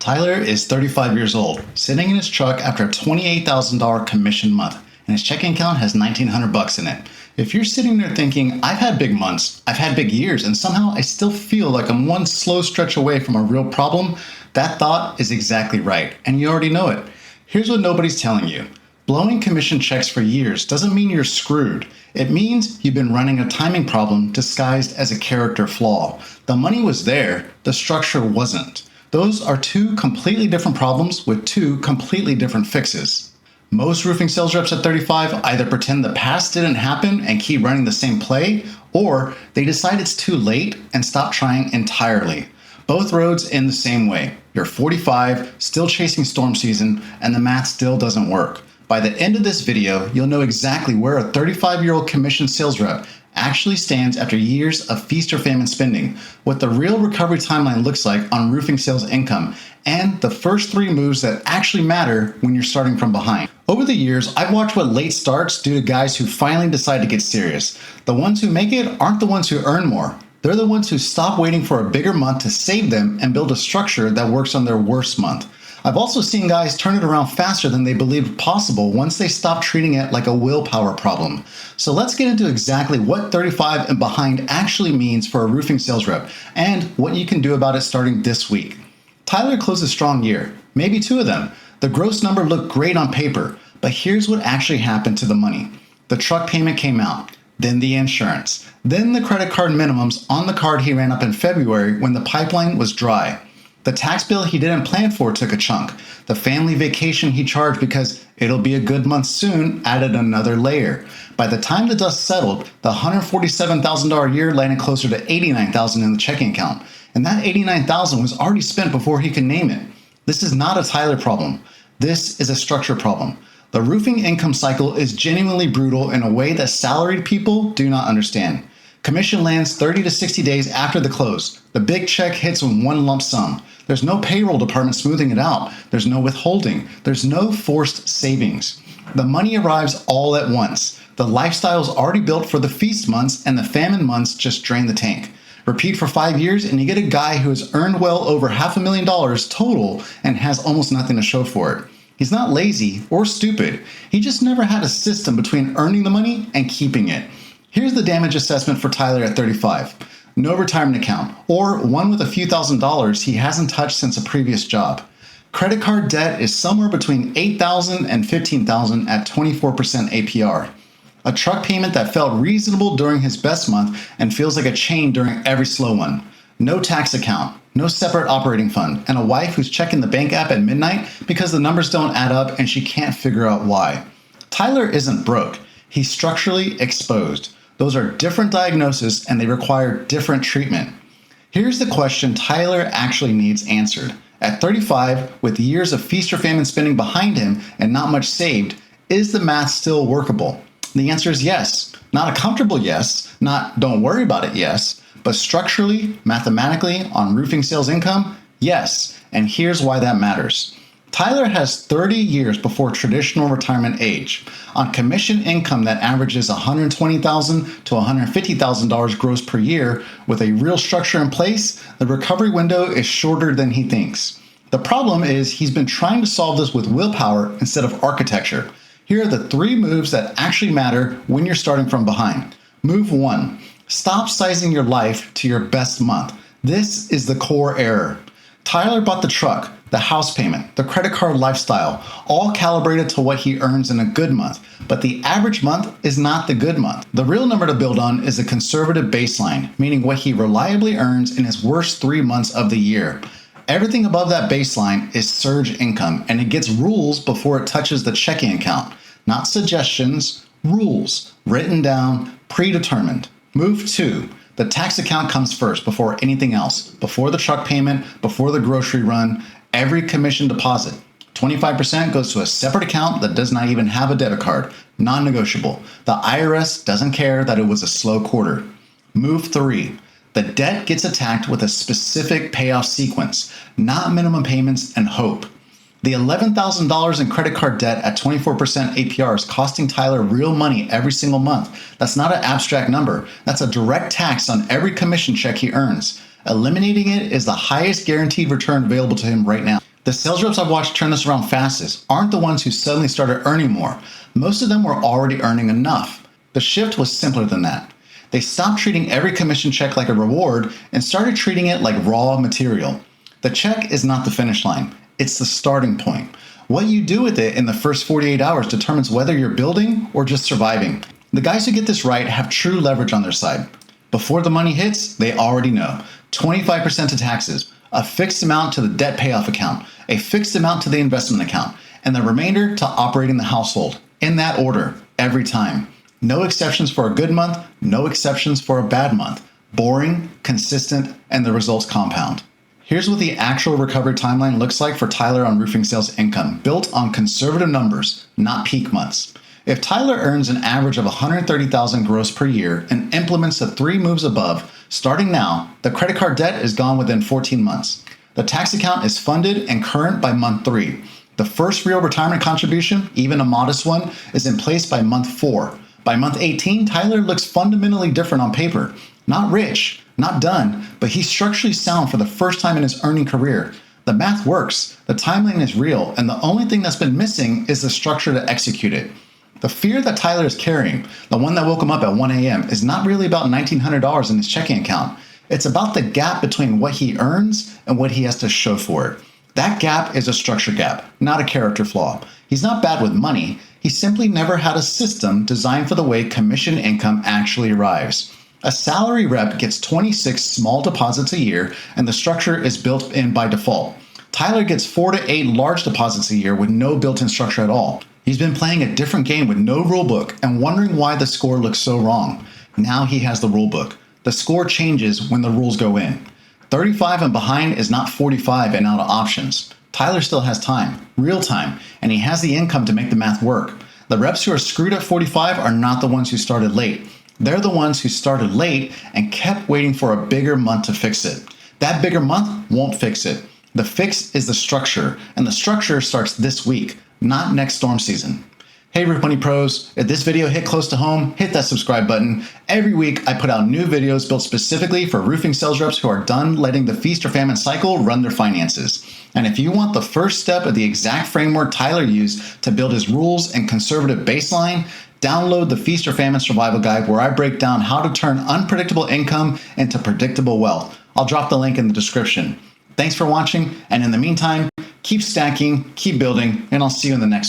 Tyler is 35 years old, sitting in his truck after a $28,000 commission month, and his checking account has $1,900 in it. If you're sitting there thinking, I've had big months, I've had big years, and somehow I still feel like I'm one slow stretch away from a real problem, that thought is exactly right, and you already know it. Here's what nobody's telling you. Blowing commission checks for years doesn't mean you're screwed. It means you've been running a timing problem disguised as a character flaw. The money was there, the structure wasn't. Those are two completely different problems with two completely different fixes. Most roofing sales reps at 35 either pretend the past didn't happen and keep running the same play, or they decide it's too late and stop trying entirely. Both roads end the same way. You're 45, still chasing storm season, and the math still doesn't work. By the end of this video, you'll know exactly where a 35-year-old commission sales rep actually stands after years of feast-or-famine spending, what the real recovery timeline looks like on roofing sales income, and the first three moves that actually matter when you're starting from behind. Over the years, I've watched what late starts do to guys who finally decide to get serious. The ones who make it aren't the ones who earn more. They're the ones who stop waiting for a bigger month to save them and build a structure that works on their worst month. I've also seen guys turn it around faster than they believed possible once they stopped treating it like a willpower problem. So let's get into exactly what 35 and behind actually means for a roofing sales rep and what you can do about it starting this week. Tyler closed a strong year, maybe two of them. The gross number looked great on paper, but here's what actually happened to the money. The truck payment came out, then the insurance, then the credit card minimums on the card he ran up in February when the pipeline was dry. The tax bill he didn't plan for took a chunk. The family vacation he charged because it'll be a good month soon added another layer. By the time the dust settled, the $147,000 a year landed closer to $89,000 in the checking account. And that $89,000 was already spent before he could name it. This is not a Tyler problem. This is a structure problem. The roofing income cycle is genuinely brutal in a way that salaried people do not understand. Commission lands 30 to 60 days after the close. The big check hits in one lump sum. There's no payroll department smoothing it out. There's no withholding. There's no forced savings. The money arrives all at once. The lifestyle's already built for the feast months, and the famine months just drain the tank. Repeat for 5 years and you get a guy who has earned well over $500,000 total and has almost nothing to show for it. He's not lazy or stupid. He just never had a system between earning the money and keeping it. Here's the damage assessment for Tyler at 35. No retirement account, or one with a few $1,000s he hasn't touched since a previous job. Credit card debt is somewhere between $8,000 and $15,000 at 24% APR. A truck payment that felt reasonable during his best month and feels like a chain during every slow one. No tax account, no separate operating fund, and a wife who's checking the bank app at midnight because the numbers don't add up and she can't figure out why. Tyler isn't broke. He's structurally exposed. Those are different diagnoses and they require different treatment. Here's the question Tyler actually needs answered. At 35, with years of feast-or-famine spending behind him and not much saved, is the math still workable? The answer is yes. Not a comfortable yes, not don't worry about it yes, but structurally, mathematically, on roofing sales income, yes. And here's why that matters. Tyler has 30 years before traditional retirement age. On commission income that averages $120,000 to $150,000 gross per year, with a real structure in place, the recovery window is shorter than he thinks. The problem is he's been trying to solve this with willpower instead of architecture. Here are the three moves that actually matter when you're starting from behind. Move 1. Stop sizing your life to your best month. This is the core error. Tyler bought the truck, the house payment, the credit card lifestyle, all calibrated to what he earns in a good month. But the average month is not the good month. The real number to build on is a conservative baseline, meaning what he reliably earns in his worst 3 months of the year. Everything above that baseline is surge income, and it gets rules before it touches the checking account. Not suggestions, rules, written down, predetermined. Move 2. The tax account comes first before anything else, before the truck payment, before the grocery run, every commission deposit. 25% goes to a separate account that does not even have a debit card, non-negotiable. The IRS doesn't care that it was a slow quarter. Move 3. The debt gets attacked with a specific payoff sequence, not minimum payments and hope. The $11,000 in credit card debt at 24% APR is costing Tyler real money every single month. That's not an abstract number. That's a direct tax on every commission check he earns. Eliminating it is the highest guaranteed return available to him right now. The sales reps I've watched turn this around fastest aren't the ones who suddenly started earning more. Most of them were already earning enough. The shift was simpler than that. They stopped treating every commission check like a reward and started treating it like raw material. The check is not the finish line, it's the starting point. What you do with it in the first 48 hours determines whether you're building or just surviving. The guys who get this right have true leverage on their side. Before the money hits, they already know. 25% to taxes, a fixed amount to the debt payoff account, a fixed amount to the investment account, and the remainder to operating the household. In that order, every time. No exceptions for a good month, no exceptions for a bad month. Boring, consistent, and the results compound. Here's what the actual recovery timeline looks like for Tyler on roofing sales income, built on conservative numbers, not peak months. If Tyler earns an average of $130,000 gross per year and implements the 3 moves above, starting now, the credit card debt is gone within 14 months. The tax account is funded and current by month 3. The first real retirement contribution, even a modest one, is in place by month 4. By month 18, Tyler looks fundamentally different on paper. Not rich, not done, but he's structurally sound for the first time in his earning career. The math works, the timeline is real, and the only thing that's been missing is the structure to execute it. The fear that Tyler is carrying, the one that woke him up at 1 a.m., is not really about $1,900 in his checking account. It's about the gap between what he earns and what he has to show for it. That gap is a structure gap, not a character flaw. He's not bad with money. He simply never had a system designed for the way commission income actually arrives. A salary rep gets 26 small deposits a year, and the structure is built in by default. Tyler gets 4 to 8 large deposits a year with no built-in structure at all. He's been playing a different game with no rulebook and wondering why the score looks so wrong. Now he has the rulebook. The score changes when the rules go in. 35 and behind is not 45 and out of options. Tyler still has time, real time, and he has the income to make the math work. The reps who are screwed at 45 are not the ones who started late. They're the ones who started late and kept waiting for a bigger month to fix it. That bigger month won't fix it. The fix is the structure, and the structure starts this week, not next storm season. Hey Roof Money Pros, if this video hit close to home, hit that subscribe button. Every week I put out new videos built specifically for roofing sales reps who are done letting the feast or famine cycle run their finances. And if you want the first step of the exact framework Tyler used to build his rules and conservative baseline, download the Feast or Famine Survival Guide, where I break down how to turn unpredictable income into predictable wealth. I'll drop the link in the description. Thanks for watching, and in the meantime, keep stacking, keep building, and I'll see you in the next